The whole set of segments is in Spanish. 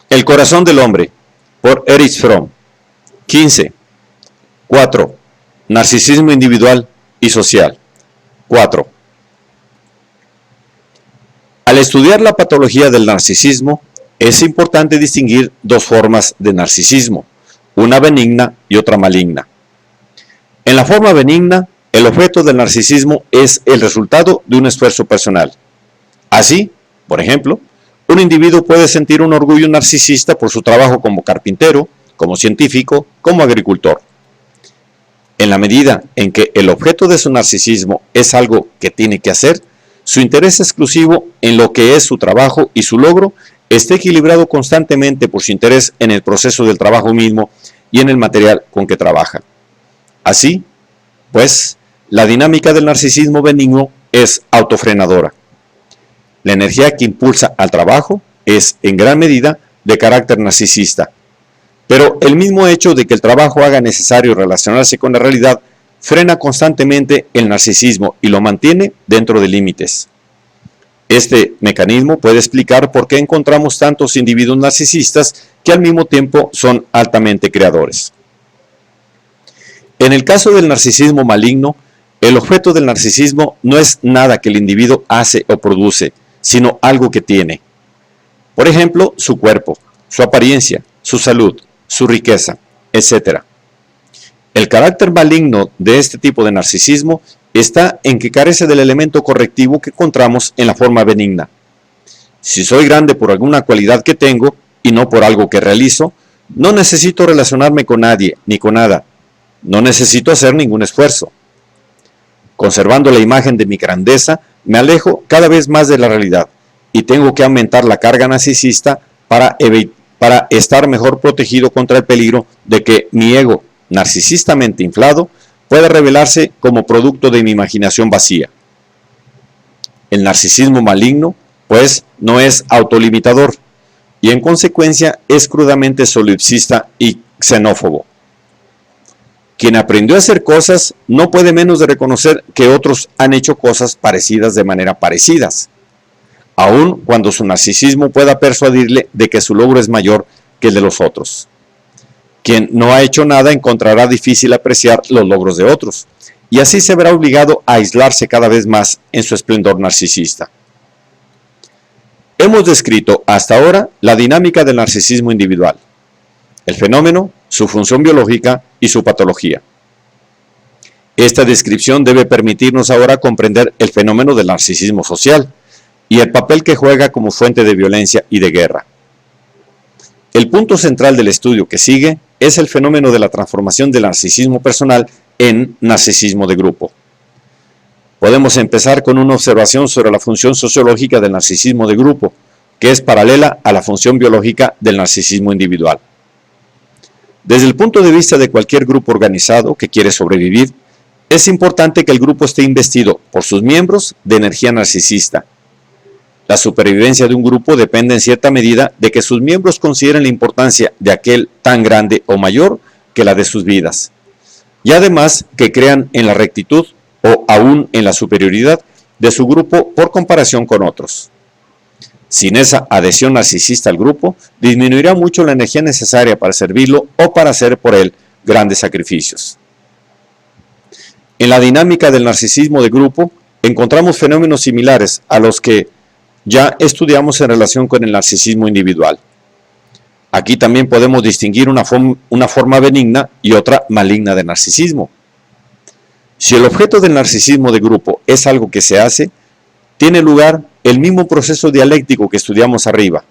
El corazón del hombre, por Erich Fromm. 15. 4. Narcisismo individual y social. 4. Al estudiar la patología del narcisismo, es importante distinguir dos formas de narcisismo, una benigna y otra maligna. En la forma benigna, el objeto del narcisismo es el resultado de un esfuerzo personal. Así, por ejemplo, un individuo puede sentir un orgullo narcisista por su trabajo como carpintero, como científico, como agricultor. En la medida en que el objeto de su narcisismo es algo que tiene que hacer, su interés exclusivo en lo que es su trabajo y su logro está equilibrado constantemente por su interés en el proceso del trabajo mismo y en el material con que trabaja. Así, pues, la dinámica del narcisismo benigno es autofrenadora. La energía que impulsa al trabajo es, en gran medida, de carácter narcisista. Pero el mismo hecho de que el trabajo haga necesario relacionarse con la realidad frena constantemente el narcisismo y lo mantiene dentro de límites. Este mecanismo puede explicar por qué encontramos tantos individuos narcisistas que al mismo tiempo son altamente creadores. En el caso del narcisismo maligno, el objeto del narcisismo no es nada que el individuo hace o produce, sino algo que tiene. Por ejemplo, su cuerpo, su apariencia, su salud, su riqueza, etc. El carácter maligno de este tipo de narcisismo está en que carece del elemento correctivo que encontramos en la forma benigna. Si soy grande por alguna cualidad que tengo y no por algo que realizo, no necesito relacionarme con nadie ni con nada. No necesito hacer ningún esfuerzo. Conservando la imagen de mi grandeza, me alejo cada vez más de la realidad y tengo que aumentar la carga narcisista para estar mejor protegido contra el peligro de que mi ego, narcisistamente inflado, pueda revelarse como producto de mi imaginación vacía. El narcisismo maligno, pues, no es autolimitador y en consecuencia es crudamente solipsista y xenófobo. Quien aprendió a hacer cosas no puede menos de reconocer que otros han hecho cosas parecidas de manera parecidas, aun cuando su narcisismo pueda persuadirle de que su logro es mayor que el de los otros. Quien no ha hecho nada encontrará difícil apreciar los logros de otros, y así se verá obligado a aislarse cada vez más en su esplendor narcisista. Hemos descrito hasta ahora la dinámica del narcisismo individual, el fenómeno, su función biológica y su patología. Esta descripción debe permitirnos ahora comprender el fenómeno del narcisismo social y el papel que juega como fuente de violencia y de guerra. El punto central del estudio que sigue es el fenómeno de la transformación del narcisismo personal en narcisismo de grupo. Podemos empezar con una observación sobre la función sociológica del narcisismo de grupo, que es paralela a la función biológica del narcisismo individual. Desde el punto de vista de cualquier grupo organizado que quiere sobrevivir, es importante que el grupo esté investido por sus miembros de energía narcisista. La supervivencia de un grupo depende en cierta medida de que sus miembros consideren la importancia de aquel tan grande o mayor que la de sus vidas, y además que crean en la rectitud o aún en la superioridad de su grupo por comparación con otros. Sin esa adhesión narcisista al grupo, disminuirá mucho la energía necesaria para servirlo o para hacer por él grandes sacrificios. En la dinámica del narcisismo de grupo, encontramos fenómenos similares a los que ya estudiamos en relación con el narcisismo individual. Aquí también podemos distinguir una forma benigna y otra maligna de narcisismo. Si el objeto del narcisismo de grupo es algo que se hace, tiene lugar el mismo proceso dialéctico que estudiamos arriba.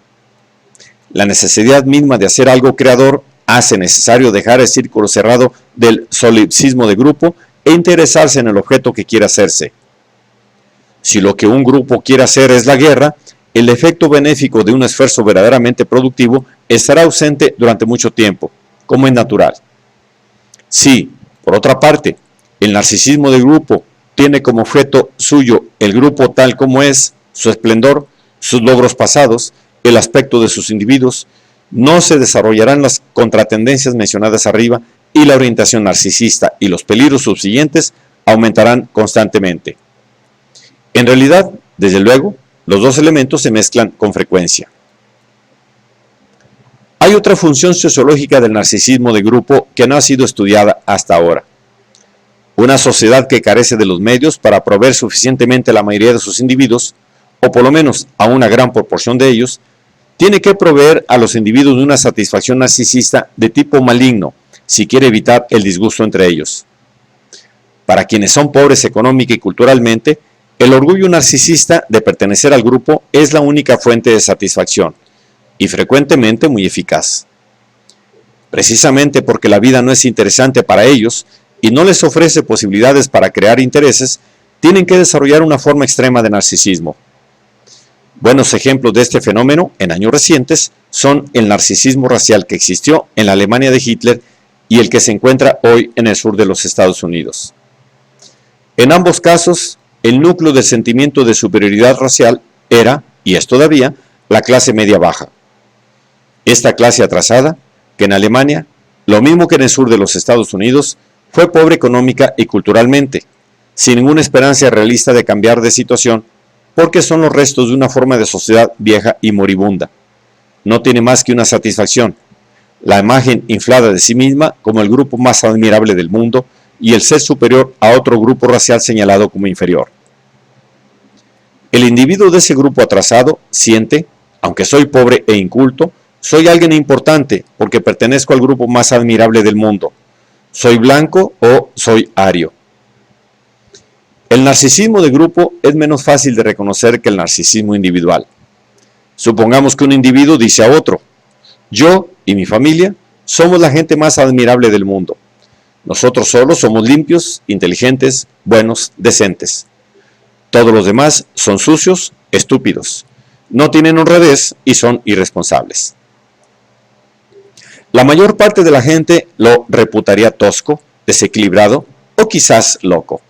La necesidad misma de hacer algo creador hace necesario dejar el círculo cerrado del solipsismo de grupo e interesarse en el objeto que quiere hacerse. Si lo que un grupo quiere hacer es la guerra, el efecto benéfico de un esfuerzo verdaderamente productivo estará ausente durante mucho tiempo, como es natural. Si, por otra parte, el narcisismo de grupo tiene como objeto suyo el grupo tal como es, su esplendor, sus logros pasados, el aspecto de sus individuos, no se desarrollarán las contratendencias mencionadas arriba y la orientación narcisista y los peligros subsiguientes aumentarán constantemente. En realidad, desde luego, los dos elementos se mezclan con frecuencia. Hay otra función sociológica del narcisismo de grupo que no ha sido estudiada hasta ahora. Una sociedad que carece de los medios para proveer suficientemente a la mayoría de sus individuos, o por lo menos a una gran proporción de ellos, tiene que proveer a los individuos de una satisfacción narcisista de tipo maligno, si quiere evitar el disgusto entre ellos. Para quienes son pobres económica y culturalmente, el orgullo narcisista de pertenecer al grupo es la única fuente de satisfacción, y frecuentemente muy eficaz. Precisamente porque la vida no es interesante para ellos y no les ofrece posibilidades para crear intereses, tienen que desarrollar una forma extrema de narcisismo. Buenos ejemplos de este fenómeno en años recientes son el narcisismo racial que existió en la Alemania de Hitler y el que se encuentra hoy en el sur de los Estados Unidos. En ambos casos, el núcleo del sentimiento de superioridad racial era, y es todavía, la clase media baja. Esta clase atrasada, que en Alemania, lo mismo que en el sur de los Estados Unidos, fue pobre económica y culturalmente, sin ninguna esperanza realista de cambiar de situación, porque son los restos de una forma de sociedad vieja y moribunda. No tiene más que una satisfacción, la imagen inflada de sí misma como el grupo más admirable del mundo y el ser superior a otro grupo racial señalado como inferior. El individuo de ese grupo atrasado siente, aunque soy pobre e inculto, soy alguien importante porque pertenezco al grupo más admirable del mundo. Soy blanco o soy ario. El narcisismo de grupo es menos fácil de reconocer que el narcisismo individual. Supongamos que un individuo dice a otro: yo y mi familia somos la gente más admirable del mundo. Nosotros solos somos limpios, inteligentes, buenos, decentes. Todos los demás son sucios, estúpidos, no tienen honradez y son irresponsables. La mayor parte de la gente lo reputaría tosco, desequilibrado o quizás loco.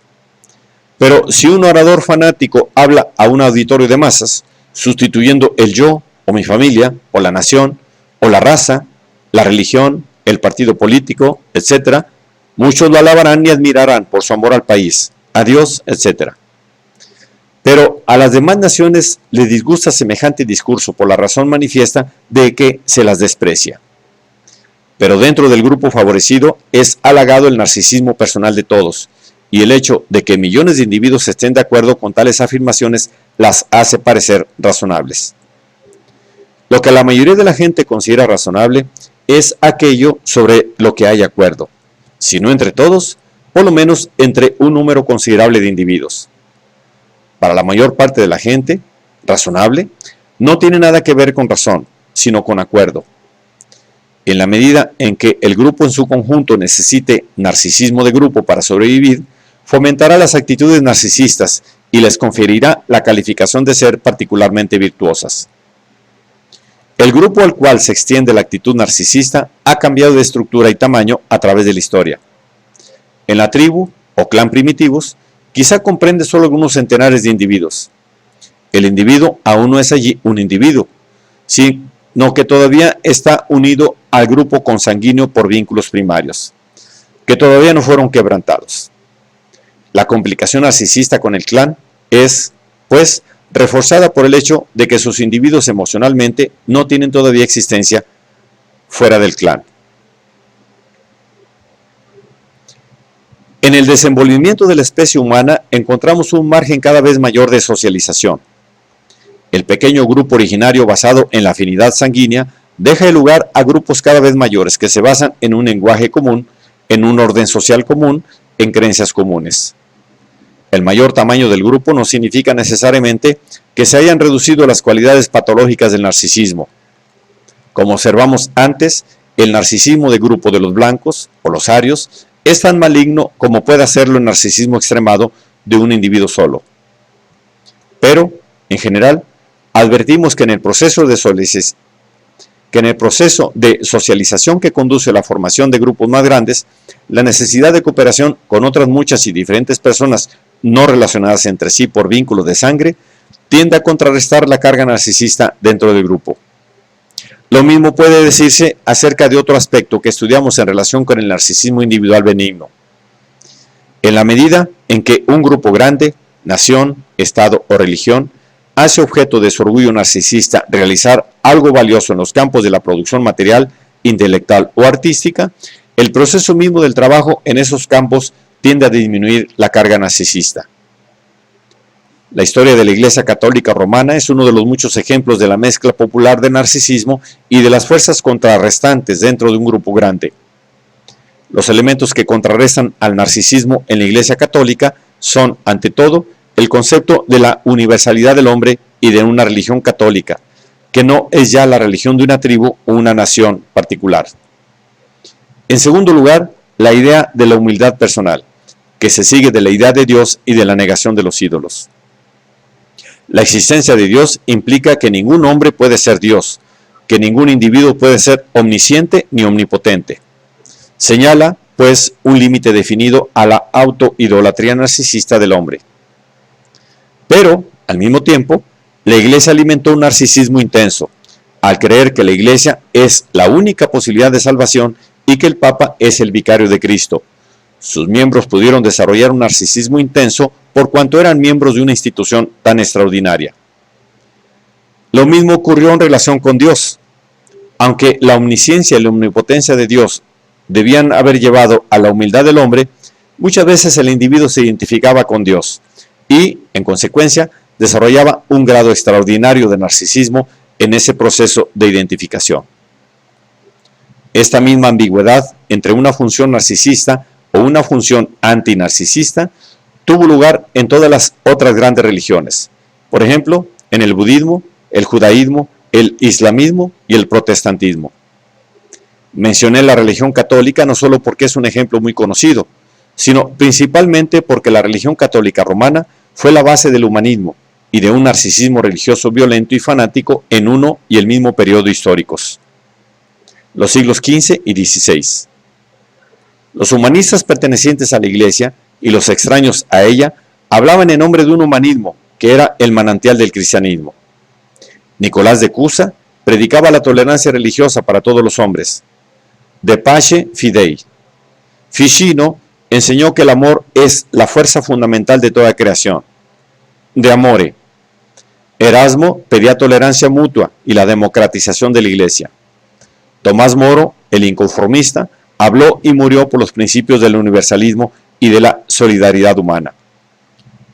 Pero si un orador fanático habla a un auditorio de masas, sustituyendo el yo, o mi familia, o la nación, o la raza, la religión, el partido político, etc., muchos lo alabarán y admirarán por su amor al país, a Dios, etc. Pero a las demás naciones les disgusta semejante discurso por la razón manifiesta de que se las desprecia. Pero dentro del grupo favorecido es halagado el narcisismo personal de todos, y el hecho de que millones de individuos estén de acuerdo con tales afirmaciones las hace parecer razonables. Lo que la mayoría de la gente considera razonable es aquello sobre lo que hay acuerdo, si no entre todos, por lo menos entre un número considerable de individuos. Para la mayor parte de la gente, razonable no tiene nada que ver con razón, sino con acuerdo. En la medida en que el grupo en su conjunto necesite narcisismo de grupo para sobrevivir, fomentará las actitudes narcisistas y les conferirá la calificación de ser particularmente virtuosas. El grupo al cual se extiende la actitud narcisista ha cambiado de estructura y tamaño a través de la historia. En la tribu o clan primitivos, quizá comprende solo algunos centenares de individuos. El individuo aún no es allí un individuo, sino que todavía está unido al grupo consanguíneo por vínculos primarios, que todavía no fueron quebrantados. La complicación narcisista con el clan es, pues, reforzada por el hecho de que sus individuos emocionalmente no tienen todavía existencia fuera del clan. En el desenvolvimiento de la especie humana encontramos un margen cada vez mayor de socialización. El pequeño grupo originario basado en la afinidad sanguínea deja el lugar a grupos cada vez mayores que se basan en un lenguaje común, en un orden social común, en creencias comunes. El mayor tamaño del grupo no significa necesariamente que se hayan reducido las cualidades patológicas del narcisismo. Como observamos antes, el narcisismo de grupo de los blancos o los arios es tan maligno como puede hacerlo el narcisismo extremado de un individuo solo. Pero, en general, advertimos que en el proceso de socialización que conduce a la formación de grupos más grandes, la necesidad de cooperación con otras muchas y diferentes personas no relacionadas entre sí por vínculos de sangre, tiende a contrarrestar la carga narcisista dentro del grupo. Lo mismo puede decirse acerca de otro aspecto que estudiamos en relación con el narcisismo individual benigno. En la medida en que un grupo grande, nación, estado o religión, hace objeto de su orgullo narcisista realizar algo valioso en los campos de la producción material, intelectual o artística, el proceso mismo del trabajo en esos campos tiende a disminuir la carga narcisista. La historia de la Iglesia Católica Romana es uno de los muchos ejemplos de la mezcla popular de narcisismo y de las fuerzas contrarrestantes dentro de un grupo grande. Los elementos que contrarrestan al narcisismo en la Iglesia Católica son, ante todo, el concepto de la universalidad del hombre y de una religión católica, que no es ya la religión de una tribu o una nación particular. En segundo lugar, la idea de la humildad personal, que se sigue de la idea de Dios y de la negación de los ídolos. La existencia de Dios implica que ningún hombre puede ser Dios, que ningún individuo puede ser omnisciente ni omnipotente. Señala, pues, un límite definido a la autoidolatría narcisista del hombre. Pero, al mismo tiempo, la Iglesia alimentó un narcisismo intenso, al creer que la Iglesia es la única posibilidad de salvación y que el Papa es el vicario de Cristo. Sus miembros pudieron desarrollar un narcisismo intenso por cuanto eran miembros de una institución tan extraordinaria. Lo mismo ocurrió en relación con Dios. Aunque la omnisciencia y la omnipotencia de Dios debían haber llevado a la humildad del hombre, muchas veces el individuo se identificaba con Dios y, en consecuencia, desarrollaba un grado extraordinario de narcisismo en ese proceso de identificación. Esta misma ambigüedad entre una función narcisista o una función antinarcisista tuvo lugar en todas las otras grandes religiones. Por ejemplo, en el budismo, el judaísmo, el islamismo y el protestantismo. Mencioné la religión católica no solo porque es un ejemplo muy conocido, sino principalmente porque la religión católica romana fue la base del humanismo y de un narcisismo religioso violento y fanático en uno y el mismo periodo históricos, los siglos XV y XVI. Los humanistas pertenecientes a la Iglesia y los extraños a ella hablaban en nombre de un humanismo que era el manantial del cristianismo. Nicolás de Cusa predicaba la tolerancia religiosa para todos los hombres. De Pace Fidei. Ficino enseñó que el amor es la fuerza fundamental de toda creación. De Amore. Erasmo pedía tolerancia mutua y la democratización de la Iglesia. Tomás Moro, el inconformista, habló y murió por los principios del universalismo y de la solidaridad humana.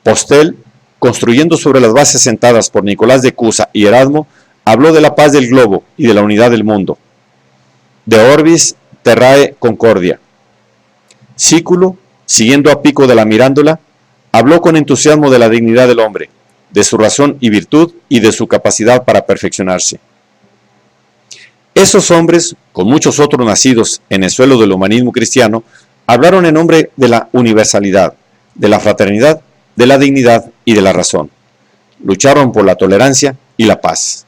Postel, construyendo sobre las bases sentadas por Nicolás de Cusa y Erasmo, habló de la paz del globo y de la unidad del mundo. De Orbis Terrae Concordia. Sículo, siguiendo a Pico de la Mirándola, habló con entusiasmo de la dignidad del hombre, de su razón y virtud y de su capacidad para perfeccionarse. Esos hombres, con muchos otros nacidos en el suelo del humanismo cristiano, hablaron en nombre de la universalidad, de la fraternidad, de la dignidad y de la razón. Lucharon por la tolerancia y la paz.